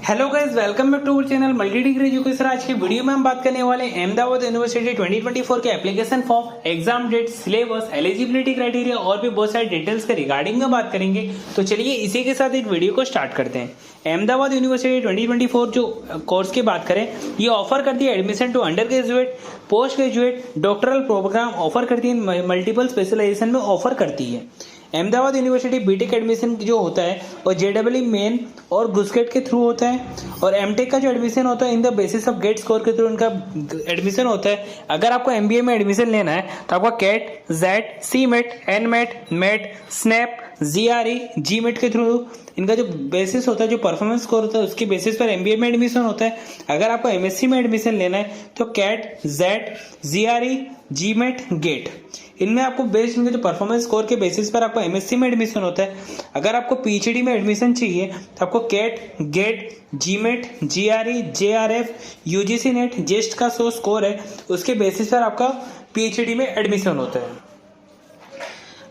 Hello guys, welcome back to our channel multi degree education. आज की video में हम बात करने वाले हैं अहमदाबाद यूनिवर्सिटी 2024 के application form, exam date, syllabus, eligibility criteria और भी बहुत सारे डिटेल्स के रिगार्डिंग में बात करेंगे। तो चलिए इसी के साथ एक वीडियो को स्टार्ट करते हैं। अहमदाबाद यूनिवर्सिटी 2024 जो कोर्स की बात करें, ये ऑफर करती है admission to undergraduate, postgraduate, doctoral program offer करती है, मल्टीपल स्पेशलाइजेशन में ऑफर करती है। अहमदाबाद यूनिवर्सिटी बीटेक एडमिशन जो होता है वो जेडब्ल्यू मेन और गुस्केट के थ्रू होता है, और एमटेक का जो एडमिशन होता है in the basis of GATE score के थ्रू इनका एडमिशन होता है। अगर आपको एमबीए में एडमिशन लेना है तो आपका CAT, XAT, CMAT, NMAT, MAT, SNAP, GRE, GMAT के थ्रू इनका जो बेसिस होता है, जो परफॉर्मेंस स्कोर होता है, उसके बेसिस पर एमबीए में एडमिशन होता है। अगर आपको एमएससी में एडमिशन लेना है तो कैट, जेट, जीआरई, जी मेट, गेट, इनमें आपको बेस्ड इनके जो परफॉर्मेंस स्कोर के बेसिस पर आपको एमएससी में एडमिशन होता है। अगर आपको पीएचडी में एडमिशन चाहिए तो आपको CAT, GATE, GMAT, GRE, JRF, UGC NET, JEST का जो स्कोर है उसके बेसिस पर आपका पीएचडी में एडमिशन होता है।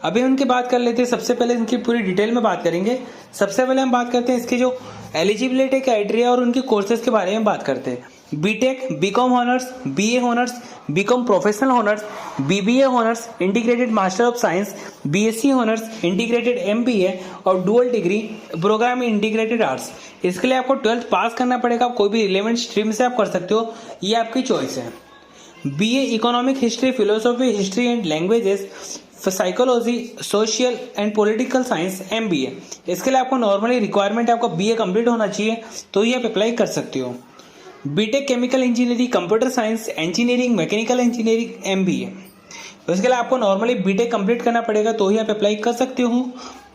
अभी उनकी बात कर लेते हैं। सबसे पहले इनकी पूरी डिटेल में बात करेंगे। सबसे पहले हम बात करते हैं इसके जो एलिजिबिलिटी क्राइटेरिया और उनके कोर्सेज के बारे में बात करते हैं। BTech, BCom honours, BA honours, BCom professional honours, BBA honours, integrated master of science, BSc honours, integrated MBA और dual degree program in integrated arts. इसके लिए आपको 12th पास करना पड़ेगा। कोई भी रिलेवेंट स्ट्रीम से आप कर सकते हो, ये आपकी चॉइस है। BA economic history, philosophy, history and languages, psychology, social and political science, MBA. इसके लिए आपको नॉर्मली रिक्वायरमेंट है आपको बीए कंप्लीट होना चाहिए, तो ये आप अप्लाई कर सकते हो। BTech chemical engineering, computer science, engineering, mechanical engineering, MBA. उसके लिए आपको नॉर्मली बीटेक कंप्लीट करना पड़ेगा, तो ही आप अप्लाई कर सकते हो।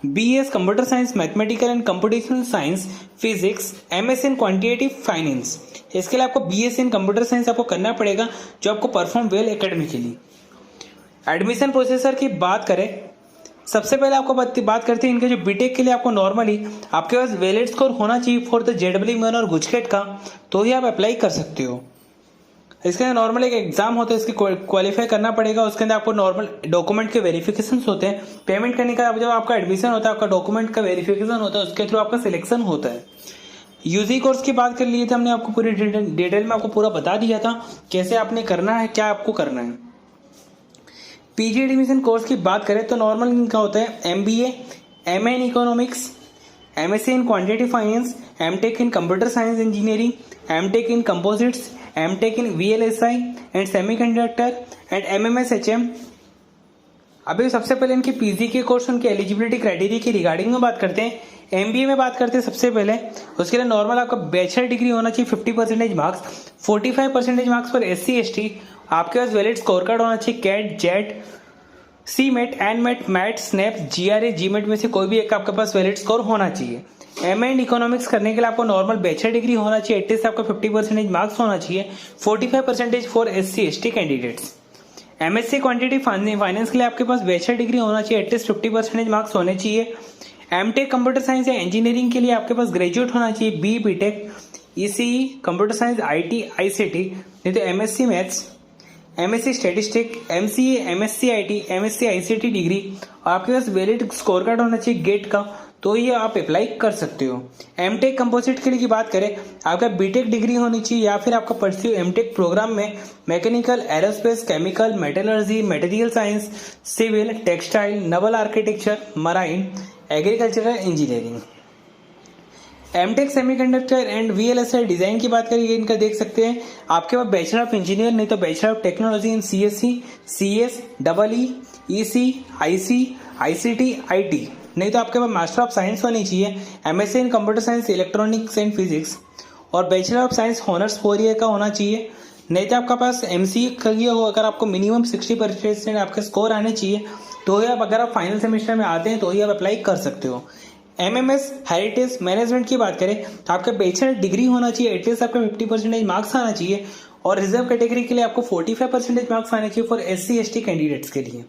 BS computer science, mathematical and computational science, physics, MS in quantitative finance. इसके लिए आपको बीएस इन कंप्यूटर साइंस आपको करना पड़ेगा, जो आपको perform well academically. Admission processor की बात करें, सबसे पहले आपको बात करते हैं इनके जो बीटेक के लिए आपको नॉर्मली आपके पास वैलिड स्कोर होना चाहिए फॉर द जेडब्ल्यू मेन और गुजकेट का, तो ही आप अप्लाई कर सकते हो। इसके अंदर नॉर्मल एक एग्जाम होता है, इसकी क्वालिफाई करना पड़ेगा। उसके अंदर आपको नॉर्मल डॉक्यूमेंट के वेरिफिकेशन होते हैं। पेमेंट करने का जब आपका एडमिशन होता है, आपका डॉक्यूमेंट का वेरिफिकेशन होता है, उसके थ्रू आपका सिलेक्शन होता है। यूजी कोर्स की बात कर ली थी हमने, आपको पूरी डिटेल में आपको पूरा बता दिया था कैसे आपने करना है, क्या आपको करना है। पीजी एडमिशन कोर्स की बात करें तो नॉर्मल इनका होता है MBA, MA in economics, MSc in quantitative finance, MTech in computer science engineering, MTech in composites, MTech in VLSI and semiconductor and MMSHM. अभी सबसे पहले इनके पीजी के कोर्स, उनके एलिजिबिलिटी क्राइटेरिया की रिगार्डिंग में बात करते हैं। एमबीए में बात करते हैं सबसे पहले, उसके लिए नॉर्मल आपका बैचलर डिग्री होना चाहिए 50% मार्क्स, 45% मार्क्स पर एससी एसटी। आपके पास वैलिड स्कोर कार्ड होना चाहिए CAT, XAT, CMAT, NMAT, MAT, SNAP, GRE, GMAT में से कोई भी एक आपके पास वैलिड स्कोर होना चाहिए। एमए इन इकोनॉमिक्स करने के लिए आपको नॉर्मल बैचलर डिग्री होना चाहिए, एटलीस्ट आपका 50% मार्क्स होना चाहिए, 45% for SC ST candidates. MSc quantitative finance के लिए आपके पास बैचलर डिग्री होना चाहिए, एटलीस्ट 50% मार्क्स होने चाहिए। एमटेक कंप्यूटर साइंस या इंजीनियरिंग के लिए आपके पास ग्रेजुएट होना चाहिए, B BTech, ECE, computer science, IT, ICT, नहीं तो MSc maths, MSc statistic, MCA, MSc IT, MSc ICT degree, और आपके पास वैलिड स्कोर कार्ड होना चाहिए गेट का, तो ये आप अप्लाई कर सकते हो। एमटेक कंपोजिट के लिए की बात करें, आपका बीटेक डिग्री होनी चाहिए या फिर आपका परस्यू एमटेक प्रोग्राम में mechanical, aerospace, chemical, metallurgy, material science, civil, textile, naval architecture, marine, agricultural engineering. MTech semiconductor and VLSI design की बात करिए, इनका देख सकते हैं आपके पास बैचलर ऑफ इंजीनियर, नहीं तो bachelor of technology in CSC, CS, double EC, IC, ICT, IT, नहीं तो आपके पास मास्टर ऑफ साइंस होनी चाहिए, MSc in computer science, electronics and physics, और bachelor of science honours 4 year का होना चाहिए, नहीं तो आपका पास एमसीए किया हो। अगर आपको मिनिमम 60% आपके स्कोर आने चाहिए, तो ही आप, अगर आप फाइनल सेमेस्टर में आते हैं तो ही आप अप्लाई कर सकते हो। एमएमएस हेरिटेज मैनेजमेंट की बात करें तो आपका बैचलर डिग्री होना चाहिए, एटलीस्ट आपका 50% मार्क्स आना चाहिए, और रिजर्व कैटेगरी के लिए आपको 45% मार्क्स आने चाहिए फॉर एससी एसटी कैंडिडेट्स के लिए।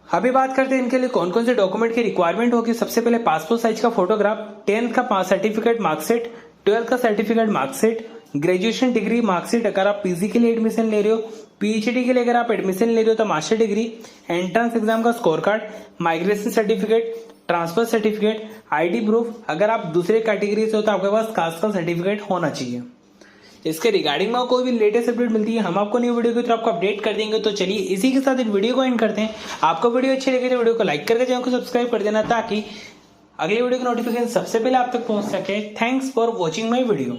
अभी बात करते हैं इनके लिए कौन कौन से डॉक्यूमेंट की रिक्वायरमेंट होगी। सबसे पहले पासपोर्ट साइज का फोटोग्राफ, 10th का सर्टिफिकेट मार्कशीट, 12th का certificate marksheet, graduation degree marksheet अगर आप पीजी के लिए एडमिशन ले रहे हो, पीएचडी के लिए अगर आप एडमिशन ले रहे हो तो मास्टर डिग्री, एंट्रेंस एग्जाम का score card, migration certificate, transfer certificate, ID proof, अगर आप दूसरे कैटेगरी से हो तो आपके पास कास्ट का सर्टिफिकेट होना चाहिए। इसके रिगार्डिंग में कोई भी लेटेस्ट अपडेट मिलती है हम आपको न्यू वीडियो के थ्रू आपको अपडेट कर देंगे। तो चलिए इसी के साथ इस वीडियो को एंड करते हैं। आपको वीडियो अच्छी लगे तो वीडियो को लाइक करके चैनल को सब्सक्राइब कर देना ताकि अगले वीडियो की नोटिफिकेशन सबसे पहले आप तक पहुंच सके। Thanks for watching my video.